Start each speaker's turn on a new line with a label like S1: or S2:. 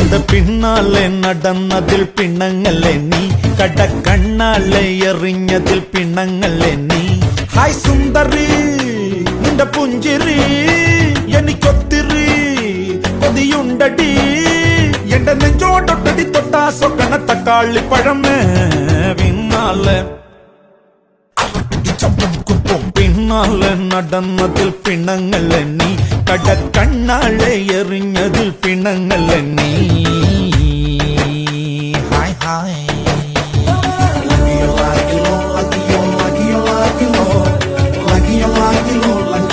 S1: അത് പിന്നാലെ നടന്നതിൽ പിണങ്ങല്ലേ നീ, കടക്കണ്ണാലെ എറിഞ്ഞതിൽ പിണങ്ങല്ലേ നീ. ഹായ് സുന്ദരി നിന്റെ പുഞ്ചിരി എനിക്കൊത്തിരി കൊതിയുണ്ടടി, എന്റെ നെഞ്ചോടൊട്ടടി തൊട്ടാ സ്വക്കണ തക്കാളി പഴമേ. പിന്നാലെ നടന്നതിൽ പിണങ്ങല്ലേ നീ, കടക്കണ്ണാലെ എറിഞ്ഞതിൽ പിണങ്ങല്ലേ നീ. Hi hi like you, like you, like you, like you, like you, like you, like you, like you.